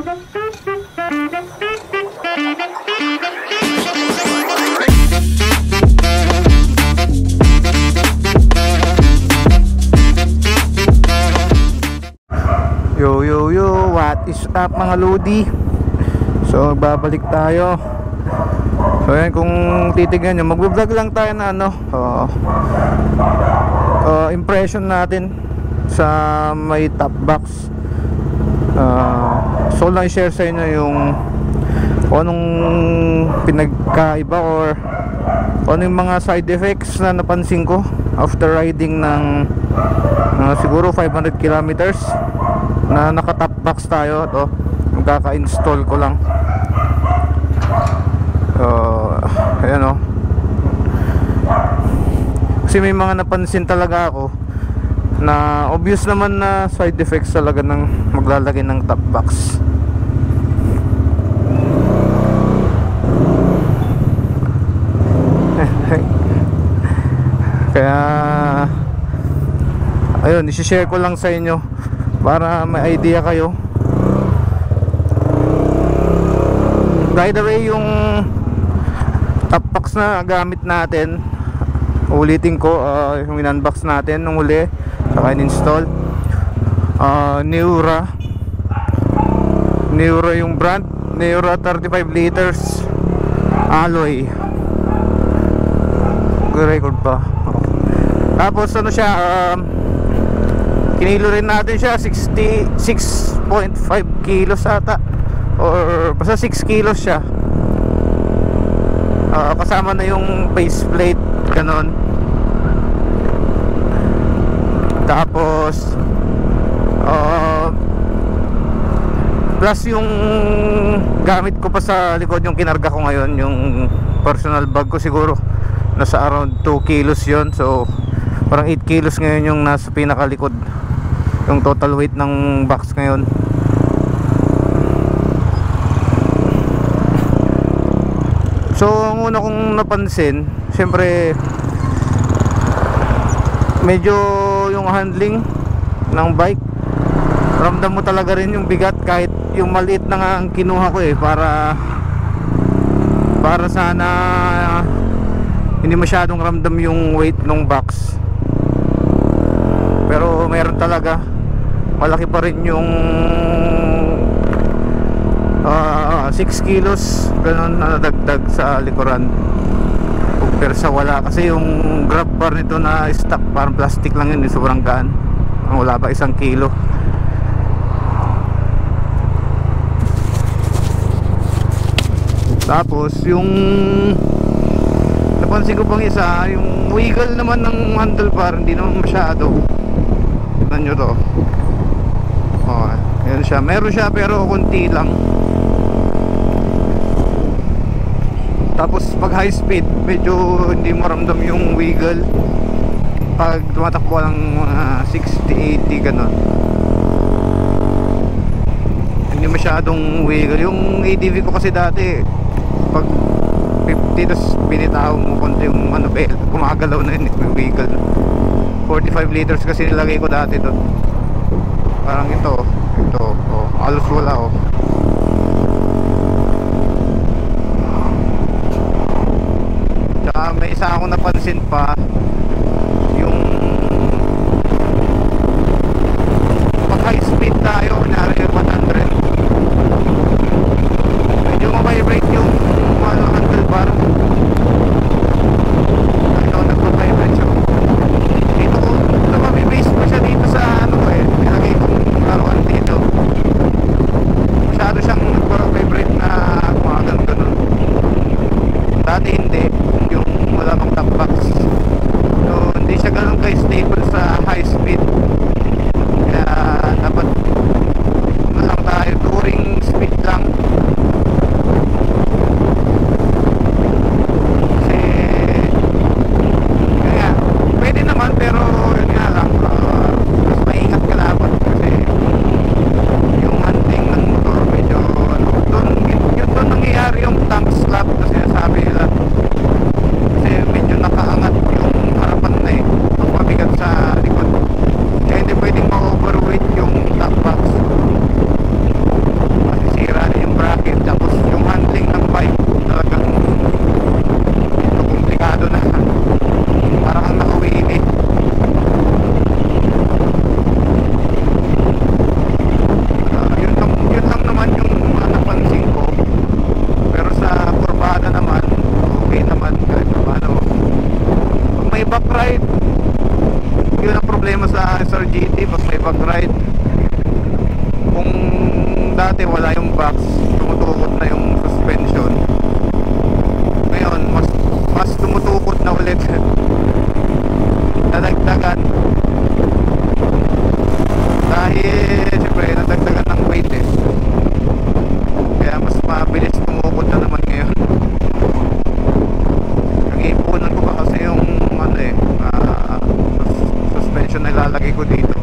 Yo, what is up mga Lodi? So babalik tayo. So yan, kung titignan nyo, mag-vlog lang tayo na impression natin sa may top box. So lang i-share sa inyo yung anong pinagkaiba or ano yung mga side effects na napansin ko after riding ng siguro 500 kilometers na naka-top box tayo. Ito, magkaka-install ko lang. Ayan kasi may mga napansin talaga ako na obvious naman na side effects talaga ng maglalagay ng top box. Kaya ayun, i-share ko lang sa inyo para may idea kayo. By the way, yung top box na gamit natin, ulitin ko, yung in-unbox natin nung huli saka in-install, Neura yung brand, Neura 35 liters alloy. Record pa. Tapos ano siya, kinilo rin natin siya, 66.5 kilos ata, or basta 6 kilos siya. Kasama na yung faceplate, ganon. Tapos plus yung gamit ko pa sa likod, yung kinarga ko ngayon, yung personal bag ko, siguro nasa around 2 kilos yon. So parang 8 kilos ngayon yung nasa pinakalikod, yung total weight ng box ngayon. So ang una kong napansin, syempre medyo yung handling ng bike, ramdam mo talaga rin yung bigat, kahit yung maliit na nga ang kinuha ko para sana hindi masyadong ramdam yung weight ng box. Pero meron talaga, malaki pa rin yung 6 kilos ganun na nadagdag sa likuran compare sa wala. Kasi yung grab bar nito na stock, parang plastic lang yun, sobrang gaan, wala pa 1 kilo. Tapos yung napansin ko pang isa, yung wiggle naman ng handlebar, hindi naman masyado. Tignan nyo to. Yan siya, meron siya pero konti lang. Tapos pag high speed, medyo hindi mo ramdam yung wiggle pag tumatakbo ng 60-80 ganon. Hindi masyadong wiggle. Yung ADV ko kasi dati, pag 50 tapos binitaw mo konti yung gumagalaw na yun, yung wiggle. 45 liters kasi nilagay ko dati doon. Parang ito halos wala Tsaka may isa akong napansin pa, yung pag high speed tayo, kunyari 100, medyo ma-vibrate yung handlebar. Nagpa-vibrate siya dito. May-base pa siya dito sa nilagay kong laruan dito. Masyado siyang nagpa-vibrate na gumagan ganun. Dati hindi, yung wala pang top box. dati wala yung box, tumutukot na yung suspension. Ngayon mas tumutukot na ulit. Nadagdagan dahil siyempre nadagdagan ng weight eh, kaya mas mabilis tumukot na naman ngayon. Nag-iipunan ko pa kasi yung ano eh, suspension na ilalagay ko dito.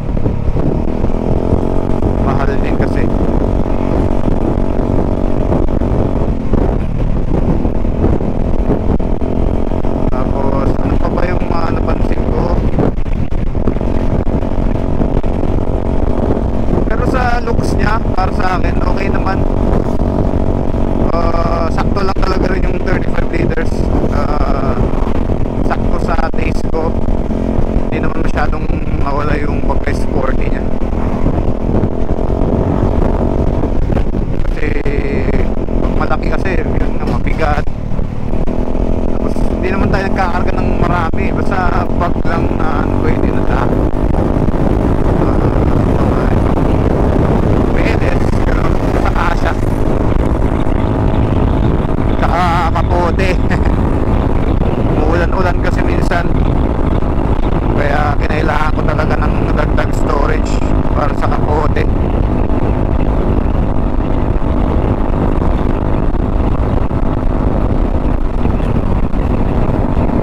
Mahal din kasi. Tapos ano pa ba yung mga napansin ko? Pero sa looks niya, para sa akin okay naman. Sakto lang talaga rin yung 35 liters. Sakto sa taste ko. Hindi naman masyadong mawala yung pagka-sporty niya. Kasi malaki kasi, yun nga, mabigat. Tapos hindi naman tayo nagkakarga ng marami. Basta bag lang na pwede na sa PLS, gano'n, sa kasya. Kapote. Umuulan-ulan kasi minsan, kaya kinailangan ko talaga ng dagdag storage para sa kapote.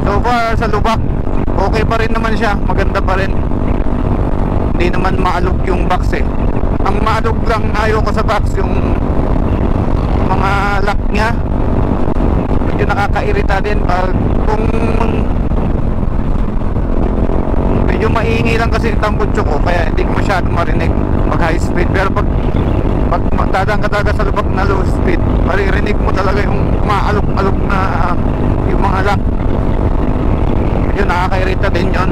So far sa lubak, okay pa rin naman siya, maganda pa rin. Hindi naman maalog yung box eh. Ang maalog lang ayaw ko sa box, yung mga lock nya. Medyo nakakairita din pag kung medyo maingay lang kasi yung tambutso ko, kaya hindi ko masyadong marinig mag high speed. Pero pag dadaan ka talaga sa lubak na low speed, maririnig mo talaga yung maalog-alog na yung mga lock. Medyo nakakairita din yun.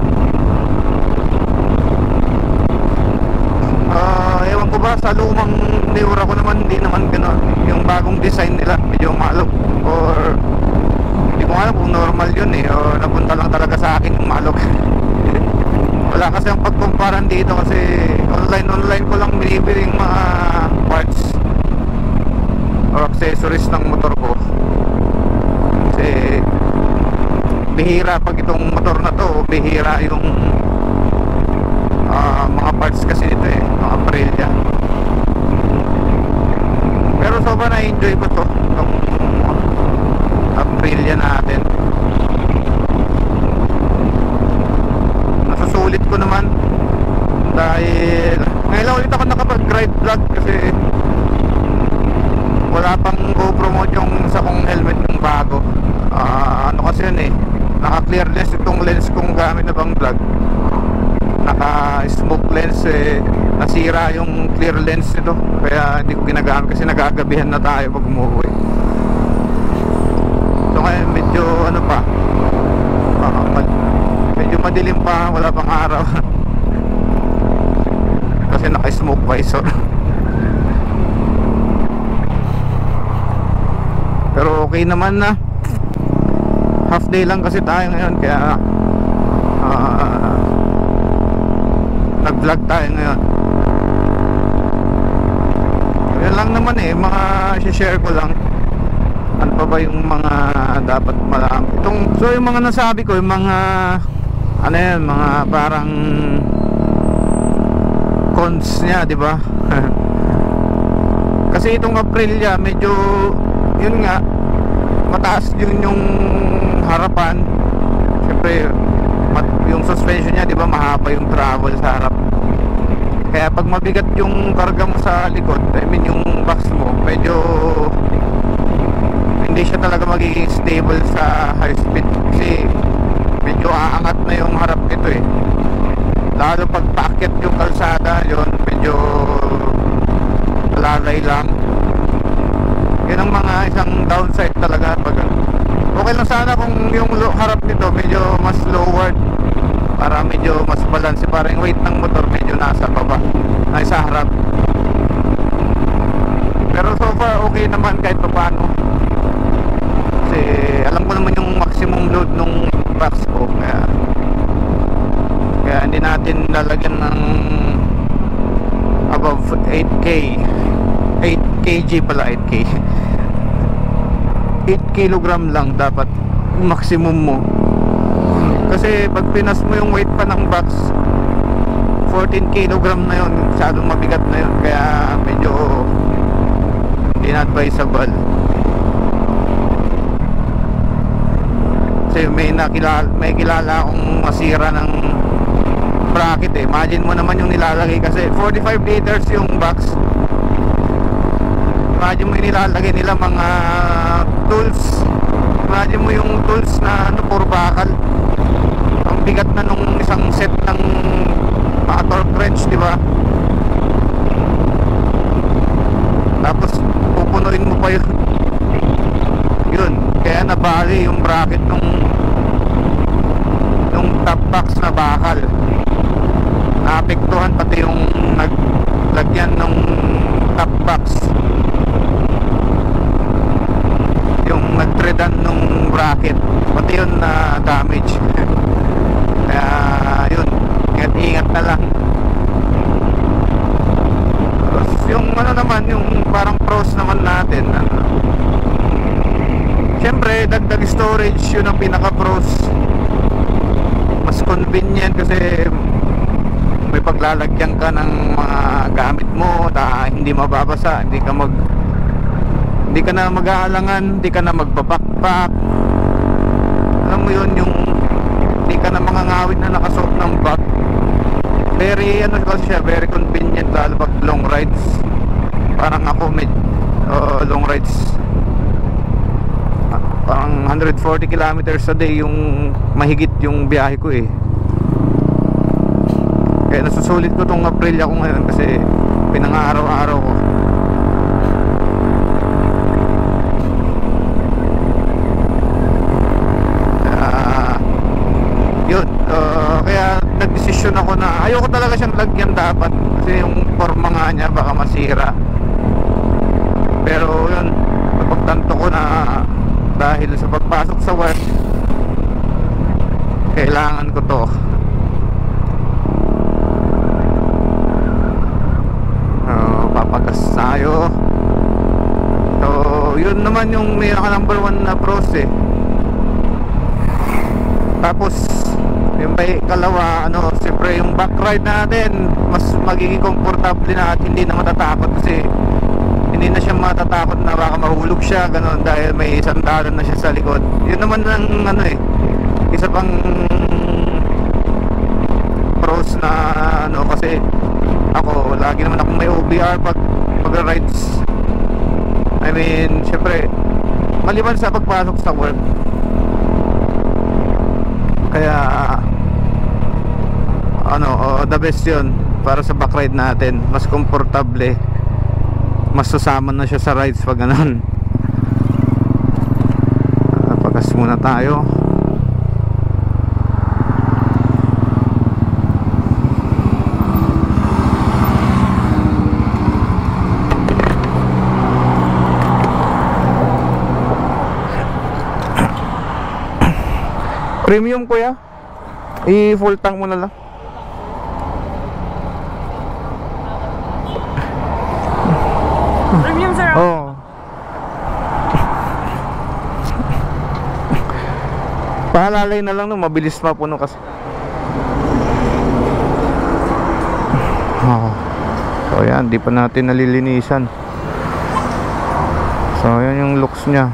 Ewan ko ba, sa lumang Neura ko naman hindi naman gano'n. Yung bagong design nila medyo maalog, or hindi ko alam kung normal yun eh, o napunta lang talaga sa akin yung maalog. Wala kasi ang pagkumparan dito kasi online ko lang binibili yung mga parts or accessories ng motor ko. Kasi bihira pag itong motor na to, bihira yung mga parts kasi nito eh, mga Aprilia. Pero sobrang na-enjoy ko to, itong Aprilia natin. Nasusulit ko naman dahil ngayon lang ulit ako nakapag-ride vlog kasi wala pang go-promote yung sa kong helmet yung bago. Ano kasi yun eh, naka-clear lens itong lens kong gamit na pang vlog. Naka-smoke lens eh, nasira yung clear lens nito, kaya hindi ko ginagamit kasi nagagabihan na tayo pag umuwi. So kaya medyo ano pa, medyo madilim pa, wala pang araw. Kasi naka-smoke visor. Pero okay naman na, half day lang kasi tayo ngayon, kaya nag-vlog tayo ngayon. Yan lang naman eh, mga share ko lang. Ano pa ba yung mga dapat malaman? So yung mga nasabi ko, yung mga ano yan, mga parang cons niya, di ba? Kasi itong Aprilia medyo yun nga, mataas yun yung harapan. Siyempre yung suspension niya, di ba, mahaba yung travel sa harap. Kaya pag mabigat yung karga mo sa likod, I mean yung box mo, medyo hindi siya talaga magiging stable sa high speed kasi medyo aangat na yung harap nito eh. Lalo pag paakyat yung kalsada, yun medyo lalay lang. Yun ang mga isang downside talaga. Pag okay lang sana kung yung harap nito medyo mas lowered para medyo mas balance, para yung weight ng motor medyo nasa baba, nasa harap. Pero so far okay naman kahit pa paano, kasi alam ko naman yung maximum load nung box ko, kaya hindi natin lalagyan ng above 8K kg pala, 8 kg. 8 kilogram lang dapat maximum mo. Kasi pag pinas mo yung weight pa ng box, 14 kilogram na yun, masyadong mabigat na yun, kaya medyo inadvisable. Kasi may kilala akong masira ng bracket eh. Imagine mo naman yung nilalagay, kasi 45 liters yung box. Imagine mo yung nilalagay nila mga tools. Imagine mo yung tools na ano, puro bakal. Ang bigat na nung isang set ng mga torque wrench, di ba? Tapos pupunuin mo pa yun. Yun, kaya nabali yung bracket nung top box na bakal. Naapektuhan pati yung naglagyan ng top box, yung nagtredan nung bracket, pati yun na damage. Kaya yun, ingat na lang. Tapos yung ano naman, yung parang pros naman natin, syempre dagdag storage, yun ang pinaka pros. Mas convenient kasi may paglalagyan ka ng mga gamit mo, hindi mababasa, hindi ka na mag-aalangan, hindi ka na magpapakpak. Alam mo yun, yung hindi ka na mangangawit na nakasuot ng bag. Very ano kasi siya, very convenient lalo pag long rides. Parang ako long rides, parang 140 kilometers a day yung mahigit yung biyahe ko eh. Kaya nasusulit ko tong Aprilia ko ngayon kasi pinang-araw-araw ko. Yun, kaya nagdesisyon ako na ayoko talaga siyang lagyan dapat, kasi yung forma nga niya baka masira. Pero yun, napagtanto ko na dahil sa pagpasok sa work, kailangan ko to. Papagas tayo. So yun naman yung may number 1 na pros eh. Tapos yung may kalawa, siyempre yung back ride natin mas magiging komportable na at hindi na matatakot, kasi hindi na siya matatakot na baka mahulog siya gano'n dahil may sandalan na siya sa likod. Yun naman ang isa pang pros na kasi ako lagi naman akong may OBR pag rides. I mean, syempre maliban sa pagpasok sa work. Kaya the best yun para sa back ride natin, mas komportable, mas sasama na siya sa rides pag ganun. Pagas muna tayo. Premium kuya, i-full tank mo na lang. Premium sir. Oo. Pahalalay na lang, mabilis mapuno kasi. So yan, di pa natin nalilinisan. So yan yung looks nya.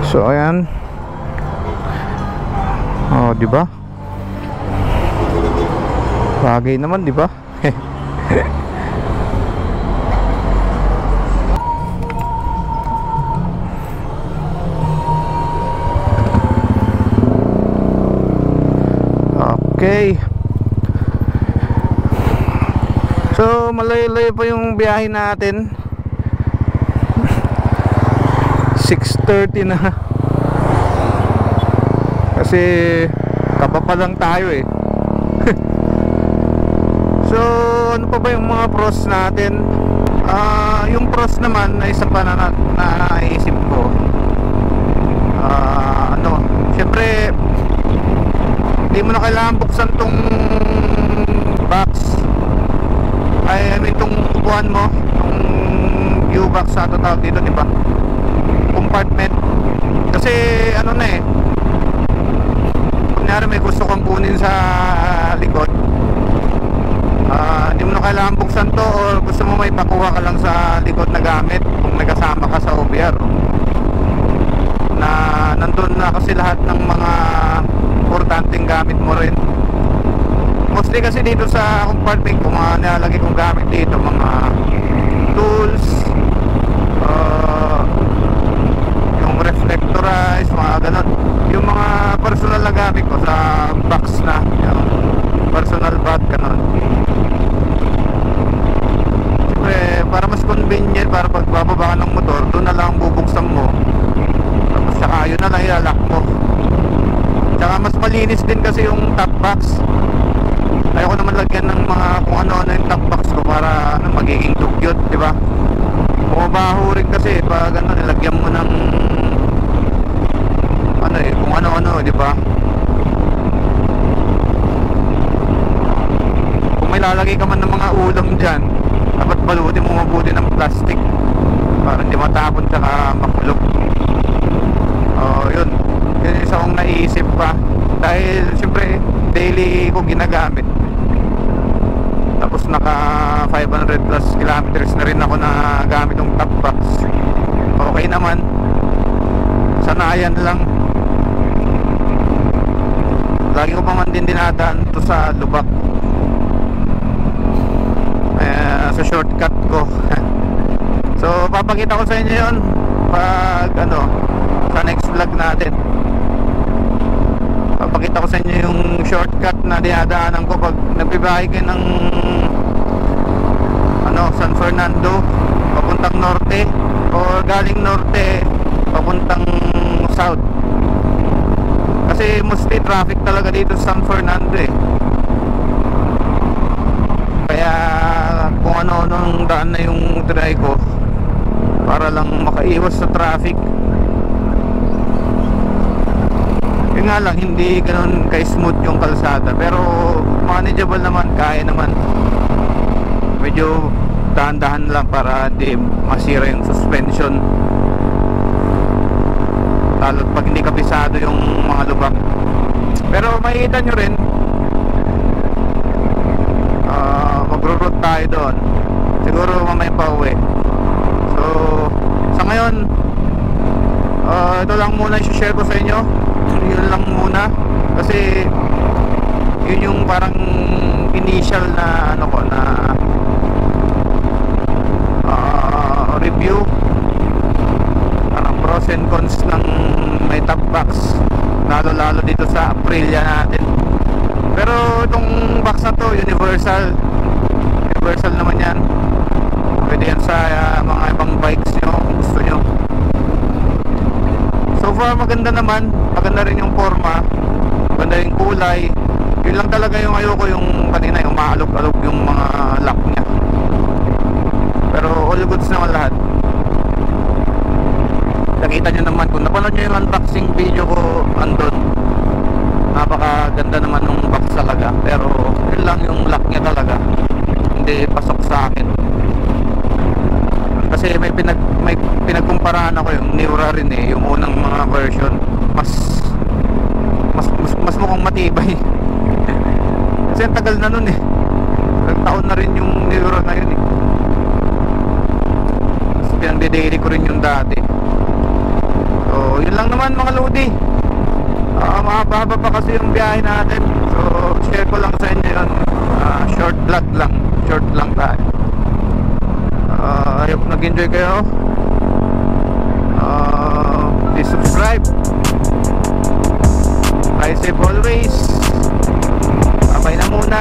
So ayan. Oh, di ba? Bagay naman, di ba? Okay. So malayo-layo pa yung biyahe natin. 6:30 na. Kasi kapapa lang tayo eh. So ano pa ba yung mga pros natin? Yung pros naman na isa pa na naisip ko, syempre hindi mo na kailangan buksan tong sa ano tawag dito, di ba? Compartment. Kasi ano na eh, kunyari may gusto kang kunin sa likod, hindi mo na kailangan buksan to, or gusto mo may pakuha ka lang sa likod na gamit kung nagkasama ka sa OBR, na nandun na kasi lahat ng mga importanteng gamit mo rin. Mostly kasi dito sa compartment ko, mga nilalagay kong gamit dito, mga tools, yung reflectorize, mga ganun. Yung mga personal na gamit ko sa box na, yung personal bag, ganun. Siyempre, para mas convenient, para pag bababa ka ng motor, doon na lang bubuksan mo, tapos saka yun na lang ilalak mo. Tsaka mas malinis din kasi yung top box. Ayoko naman lagyan ng mga kung ano-ano yung top box ko para magiging dugyot, di ba? Bumabaho rin kasi pag ano, nilagyan mo ng ano eh, kung ano-ano, di ba? Kung may lalagay ka man ng mga ulam dyan, dapat balutin mo mabuti ng plastic para hindi matapon tsaka makulog. Yun isa kong naisip pa, dahil syempre daily ko ginagamit, tapos naka 500 plus kilometers na rin ako na gamit yung top box. Okay naman, sanayan lang. Lagi ko pa man din dinadaan to sa lubak, sa shortcut ko. So papakita ko sa inyo yun pag ano, sa next vlog natin. Papakita ko sa inyo yung shortcut na dinadaanan ko pag nagbibiyahe kayo ng ano, San Fernando papuntang norte, o galing norte papuntang south. Kasi mostly traffic talaga dito sa San Fernando eh. Kaya kung ano-anong daan na yung try ko para lang makaiwas sa traffic. Yun nga lang, hindi ganun ka-smooth yung kalsada, pero manageable naman, kaya naman. Medyo dahan-dahan lang para di masira yung suspension, lalo't pag hindi kabisado yung mga lubak. Pero makikita nyo rin, magro-route tayo doon, siguro mamaya pa uwi. So sa ngayon, ito lang muna i-share ko sa inyo. Yun lang muna, kasi yun yung parang initial na ano ko na review, parang pros and cons ng may top box, lalo dito sa Aprilia natin. Pero itong box na to universal naman yan. Pwede yan sa mga ibang bikes nyo kung gusto nyo. So far maganda naman, maganda rin yung forma, maganda yung kulay. Yun lang talaga yung ayoko, yung kanina yung maalog-alog yung mga lock niya. Pero all goods naman lahat. Nakita nyo naman, kung napanood nyo yung unboxing video ko, andun, napakaganda naman ng box talaga. Pero yun lang yung lock niya talaga, hindi pasok sa akin. Kasi may pinagkumparahan ako yung Neura rin eh, yung unang mga version, mas mukhang matibay. Kasi ang tagal na nun eh, ilang taon na rin yung Neura na yun eh. Tapos pinagde-daily ko rin yung dati. So yun lang naman mga lodi. Mahaba pa kasi yung biyahe natin, so share ko lang sa inyo yun. Short vlog lang, short lang tayo. I hope nag-enjoy kayo. Please subscribe. Stay safe always. Bye na muna.